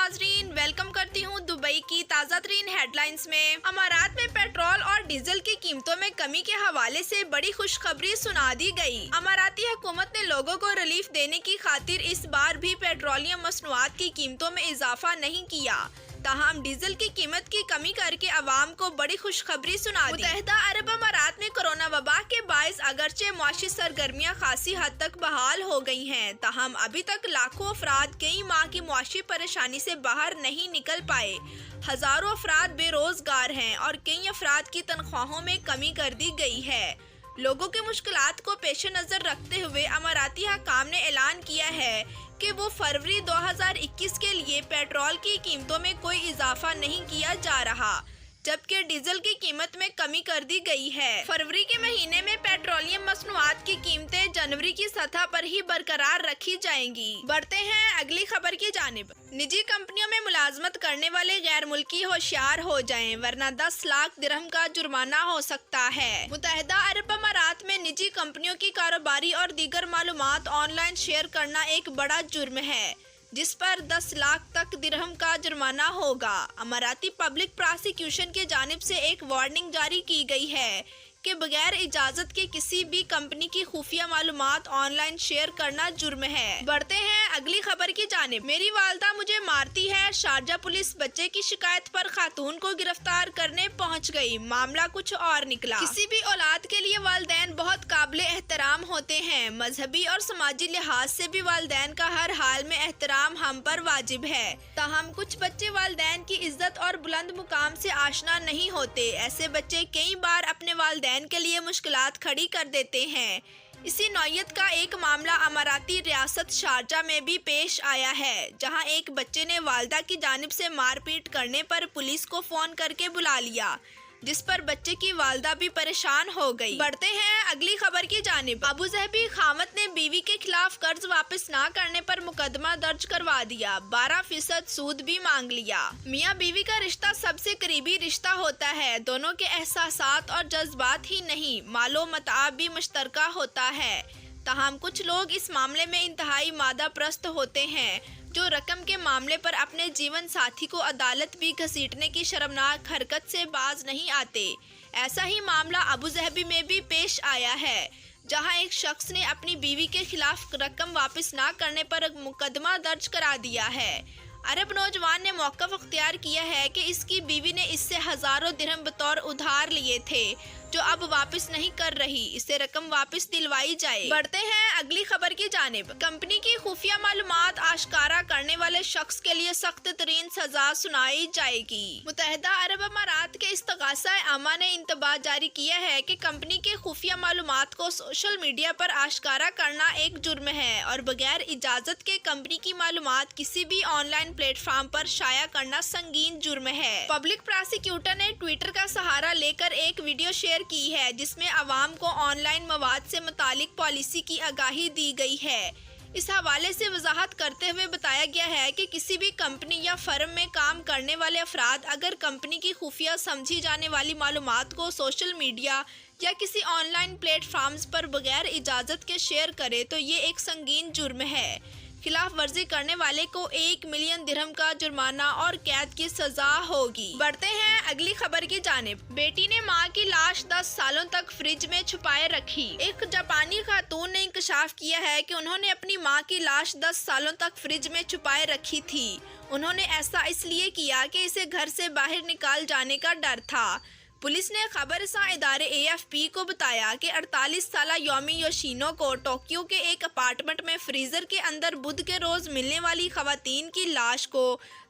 नाजरीन, वेलकम करती हूँ दुबई की ताज़ा तरीन हेडलाइंस में। अमारात में पेट्रोल और डीजल की कीमतों में कमी के हवाले से बड़ी खुशखबरी सुना दी गई। अमाराती हुकूमत ने लोगों को रिलीफ देने की खातिर इस बार भी पेट्रोलियम मसनूआत की कीमतों में इजाफा नहीं किया, ताहम डीजल की कीमत की कमी करके अवाम को बड़ी खुशखबरी सुना दी। मुत्तहिदा अरब अमारात में कोरोना वबा के बायस अगरचे मुआशी सरगर्मियां खासी हद तक बहाल हो गई हैं, ताहम अभी तक लाखों अफराद कई माह की मुआशी परेशानी से बाहर नहीं निकल पाए। हजारों अफराद बेरोजगार हैं और कई अफराद की तनख्वाहों में कमी कर दी गई है। लोगों के मुश्किलात को पेश नजर रखते हुए अमाराती हकाम ने ऐलान किया है कि वो फरवरी 2021 के लिए पेट्रोल की कीमतों में कोई इजाफा नहीं किया जा रहा, जबकि डीजल की कीमत में कमी कर दी गई है। फरवरी के महीने में पेट्रोलियम मसनूआत की कीमतें जनवरी की सतह पर ही बरकरार रखी जाएंगी। बढ़ते हैं अगली खबर की जानिब। निजी कंपनियों में मुलाजमत करने वाले गैर मुल्की होशियार हो जाएं, वरना 10 लाख दिरहम का जुर्माना हो सकता है। मुत्तहिदा अरब अमारात में निजी कंपनियों की कारोबारी और दीगर मालूमात ऑनलाइन शेयर करना एक बड़ा जुर्म है, जिस पर 10 लाख तक दिरहम का जुर्माना होगा। अमाराती पब्लिक प्रोसिक्यूशन की जानिब से एक वार्निंग जारी की गई है कि बगैर इजाजत के किसी भी कंपनी की खुफिया मालूमात ऑनलाइन शेयर करना जुर्म है। बढ़ते हैं अगली खबर की जानिब। मेरी वालदा मुझे मारती है, शारजा पुलिस बच्चे की शिकायत पर खातून को गिरफ्तार करने पहुंच गई। मामला कुछ और निकला। किसी भी औलाद के लिए वालिदैन बहुत काबिल एहतराम होते हैं। मजहबी और समाजी लिहाज से भी वालिदैन का हर हाल में एहतराम हम पर वाजिब है, ताहम कुछ बच्चे वालिदैन की इज्जत और बुलंद मुकाम से आशना नहीं होते। ऐसे बच्चे कई बार अपने वालिदैन के लिए मुश्किलात खड़ी कर देते हैं। इसी नौयत का एक मामला अमाराती रियासत शारजा में भी पेश आया है, जहां एक बच्चे ने वालिदा की जानिब से मारपीट करने पर पुलिस को फोन करके बुला लिया, जिस पर बच्चे की वालिदा भी परेशान हो गई। बढ़ते हैं अगली खबर की जानिब। अबू ज़हबी खामत ने बीवी के खिलाफ कर्ज वापस ना करने पर मुकदमा दर्ज करवा दिया, 12% सूद भी मांग लिया। मियाँ बीवी का रिश्ता सबसे करीबी रिश्ता होता है। दोनों के एहसासात और जज्बात ही नहीं, मालो मताब भी मुश्तरका होता है। ताहम कुछ लोग इस मामले में इंतहाई मादा प्रस्त होते हैं, जो रकम के मामले पर अपने जीवन साथी को अदालत भी घसीटने की शर्मनाक हरकत से बाज नहीं आते। ऐसा ही मामला अबू ज़हबी में भी पेश आया है, जहां एक शख्स ने अपनी बीवी के खिलाफ रकम वापस ना करने पर मुकदमा दर्ज करा दिया है। अरब नौजवान ने मौक़िफ़ अख्तियार किया है कि इसकी बीवी ने इससे हजारों दिरहम बतौर उधार लिए थे, जो अब वापस नहीं कर रही। इसे रकम वापस दिलवाई जाए। बढ़ते हैं अगली खबर की जानिब। कंपनी की खुफिया मालूमात आश्कारा करने वाले शख्स के लिए सख्त तरीन सजा सुनाई जाएगी। मुत्तहिदा अरब अमारात के इस्तगासा आमा ने इंतबाह जारी किया है कि कंपनी के खुफिया मालूमात को सोशल मीडिया पर आश्कारा करना एक जुर्म है और बगैर इजाजत के कंपनी की मालूमात किसी भी ऑनलाइन प्लेटफॉर्म पर शाया करना संगीन जुर्म है। पब्लिक प्रोसिक्यूटर ने ट्विटर का सहारा लेकर एक वीडियो शेयर की है, जिसमें अवाम को ऑनलाइन मवाद से मुतालिक पॉलिसी की आगाही दी गई है। इस हवाले से वजाहत करते हुए बताया गया है कि किसी भी कंपनी या फर्म में काम करने वाले अफराद अगर कंपनी की खुफिया समझी जाने वाली मालूमात को सोशल मीडिया या किसी ऑनलाइन प्लेटफॉर्म्स पर बगैर इजाज़त के शेयर करे तो ये एक संगीन जुर्म है। खिलाफ वर्जी करने वाले को 1 मिलियन दिरहम का जुर्माना और कैद की सजा होगी। बढ़ते हैं अगली खबर की जानिब। बेटी ने मां की लाश 10 सालों तक फ्रिज में छुपाए रखी। एक जापानी खातून ने इंकशाफ किया है कि उन्होंने अपनी मां की लाश 10 सालों तक फ्रिज में छुपाए रखी थी। उन्होंने ऐसा इसलिए किया कि इसे घर से बाहर निकाल जाने का डर था। पुलिस ने खबरसां इदारे AFP को बताया कि 48 साला योमी योशिनो को टोक्यो के एक अपार्टमेंट में फ्रीजर के अंदर बुध के रोज मिलने वाली खवातीन की लाश को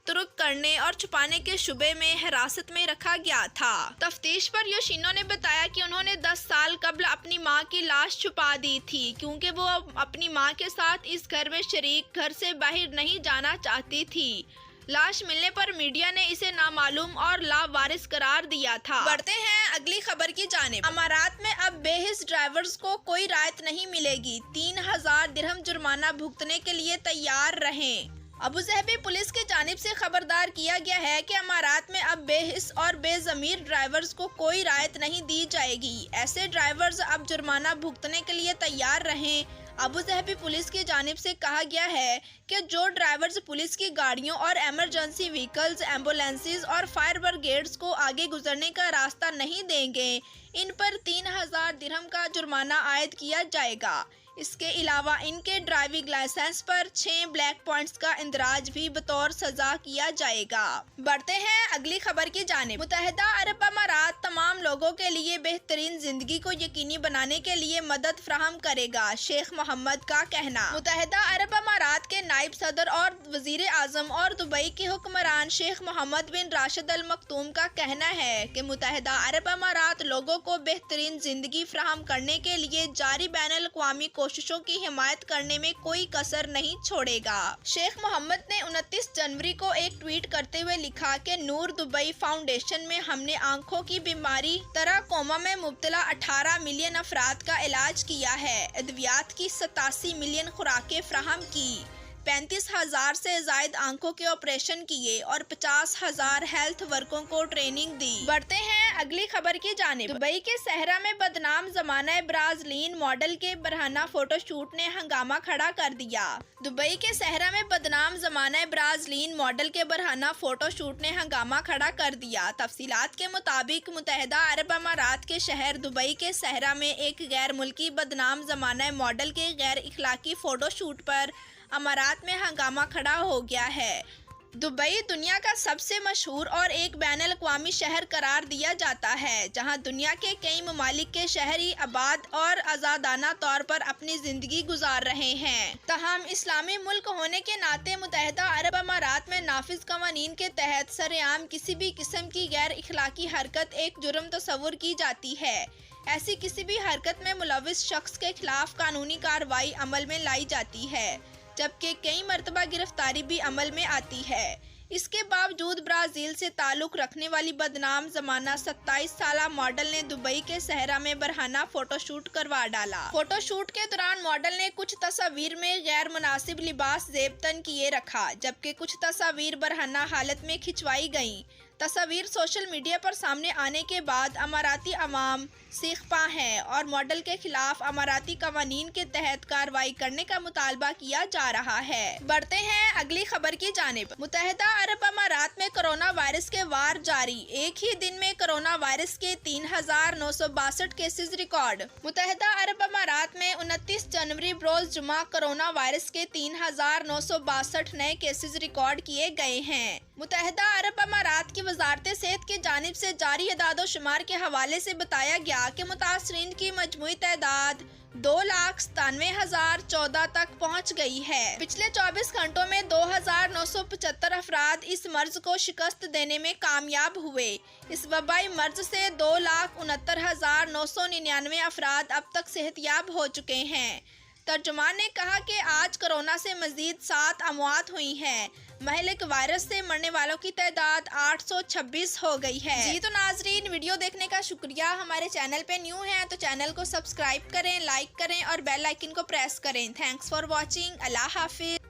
तुर्क करने और छुपाने के शुबे में हिरासत में रखा गया था। तफ्तीश पर योशिनो ने बताया कि उन्होंने 10 साल कबल अपनी मां की लाश छुपा दी थी, क्योंकि वो अपनी मां के साथ इस घर में शरीक घर से बाहर नहीं जाना चाहती थी। लाश मिलने पर मीडिया ने इसे नामालूम और लावारिस करार दिया था। बढ़ते हैं अगली खबर की जानिब। अमारात में अब बेहिस ड्राइवर्स को कोई राहत नहीं मिलेगी, 3000 दिरहम जुर्माना भुगतने के लिए तैयार रहें। अबू ज़हबी पुलिस की जानिब से खबरदार किया गया है कि अमारात में अब बेहिस और बेज़मीर ड्राइवर्स को कोई राहत नहीं दी जाएगी। ऐसे ड्राइवर्स अब जुर्माना भुगतने के लिए तैयार रहें। ابوظہبی پولیس کی جانب سے کہا گیا ہے کہ جو ڈرائیورز پولیس کی گاڑیوں اور ایمرجنسی وہیکلز، ایمبولینسز اور فائر بریگیڈز کو آگے گزرنے کا راستہ نہیں دیں گے، ان پر 3000 درہم کا جرمانہ عائد کیا جائے گا۔ اس کے علاوہ ان کے ڈرائیونگ لائسنس پر 6 بلیک پوائنٹس کا اندراج بھی بطور سزا کیا جائے گا۔ بڑھتے ہیں اگلی خبر کی جانب۔ متحدہ عرب امارات تمام لوگوں کے لیے بہترین زندگی کو یقینی بنانے کے لیے مدد فراہم کرے گا، شیخ محمد کا کہنا۔ متحدہ عرب امارات کے نائب صدر اور وزیر اعظم اور دبئی کے حکمران شیخ محمد بن راشد ال مکتوم کا کہنا ہے کہ متحدہ عرب امارات لوگوں کو بہترین زندگی فراہم کرنے کے لیے جاری بین الاقوامی کوششوں کی حمایت کرنے میں کوئی کسر نہیں چھوڑے گا۔ شیخ محمد نے 29 جنوری کو ایک ٹویٹ کرتے ہوئے لکھا کہ نور دبئی فاؤنڈیشن میں ہم نے آنکھوں کی بیماری تراکوما میں مبتلا 18 ملین افراد کا علاج کیا ہے، ادویات کی 87 ملین خوراکیں فراہم کی، 35,000 سے زائد آنکھوں کے آپریشن کیے اور 50,000 ہیلتھ ورکروں کو ٹریننگ دی۔ بڑھتے ہیں اگلی خبر کی جانب۔ دبئی کے صحرا میں بدنام زمانہ برازیلین ماڈل کے برہنہ فوٹو شوٹ نے ہنگامہ کھڑا کر دیا۔ دبئی کے صحرا میں بدنام زمانہ برازیلین ماڈل کے برہنہ فوٹو شوٹ نے ہنگامہ کھڑا کر دیا۔ تفصیلات کے مطابق متحدہ عرب امارات کے شہر دبئی کے صحرا میں ایک غیر ملکی بدنام زمانہ ماڈل کے غیر اخلاقی فوٹو شوٹ پر امارات میں ہنگامہ کھڑا ہو گیا ہے۔ دبئی دنیا کا سب سے مشہور اور ایک بین الاقوامی شہر قرار دیا جاتا ہے، جہاں دنیا کے کئی ممالک کے شہری آباد اور آزادانہ طور پر اپنی زندگی گزار رہے ہیں۔ تاہم اسلامی ملک ہونے کے ناطے متحدہ عرب امارات میں نافذ قوانین کے تحت سرعام کسی بھی قسم کی غیر اخلاقی حرکت ایک جرم تصور کی جاتی ہے۔ ایسی کسی بھی حرکت میں ملوث شخص کے خلاف قانونی کارروائی عمل میں لائی جاتی ہے، جبکہ کئی مرتبہ گرفتاری بھی عمل میں آتی ہے۔ اس کے باوجود برازیل سے تعلق رکھنے والی بدنام زمانہ 27 سالہ ماڈل نے دبئی کے صحرا میں برہنہ فوٹو شوٹ کروا ڈالا۔ فوٹو شوٹ کے دوران ماڈل نے کچھ تصاویر میں غیر مناسب لباس زیب تن کیے رکھا، جبکہ کچھ تصاویر برہنہ حالت میں کھنچوائی گئیں۔ تصاویر سوشل میڈیا پر سامنے آنے کے بعد اماراتی عوام سیخ پا ہیں اور ماڈل کے خلاف اماراتی قوانین کے تحت کارروائی کرنے کا مطالبہ کیا جا رہا ہے۔ بڑھتے ہیں اگلی خبر کی جانب۔ متحدہ عرب امارات میں کرونا وائرس کے وار جاری، ایک ہی دن میں کرونا وائرس کے 3,962 کیسز ریکارڈ۔ متحدہ عرب امارات میں 29 جنوری بروز جمعہ کرونا وائرس کے 3,962 نئے کیسز ریکارڈ کیے گئے ہیں۔ متحدہ عرب امارات کی وزارت صحت کی جانب سے جاری اعداد و شمار کے حوالے سے بتایا گیا کہ متاثرین کی مجموعی تعداد 2,97,014 تک پہنچ گئی ہے۔ پچھلے 24 گھنٹوں میں 2,975 افراد اس مرض کو شکست دینے میں کامیاب ہوئے۔ اس وبائی مرض سے 2,69,999 افراد اب تک صحت یاب ہو چکے ہیں۔ ترجمان نے کہا کہ آج کرونا سے مزید 7 اموات ہوئی ہیں۔ مہلک وائرس سے مرنے والوں کی تعداد 826 ہو گئی ہے۔ جی تو ناظرین، ویڈیو دیکھنے کا شکریہ۔ ہمارے چینل پہ نیو ہیں تو چینل کو سبسکرائب کریں، لائک کریں اور بیل آئیکن کو پریس کریں۔ Thanks for watching. اللہ حافظ۔